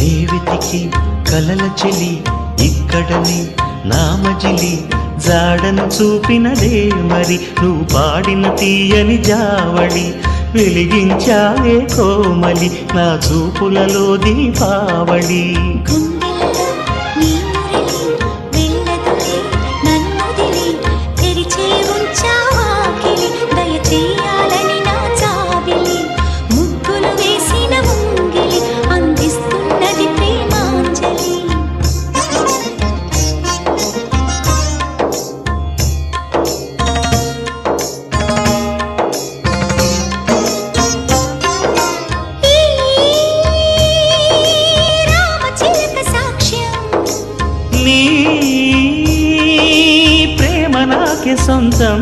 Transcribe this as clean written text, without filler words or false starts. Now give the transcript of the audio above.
రేవతికి కలల చెలి ఇక్కడనే నామజిలి జాడను చూపినదే మరి నువ్వు పాడిన తీయని జావళి వెలిగించావే కోమలి నా చూపులలో దీపావళి గుండెల్లో నీ మురళి వెళ్ళదులే నన్నుదిలి తెరిచే ఉంచావాకిలి దయ చేయాలని నా చావిలి ముగ్గులు వేసిన ముంగిలి అందిస్తున్నది ప్రేమాంజలి నీ ప్రేమ నాకే సొంతం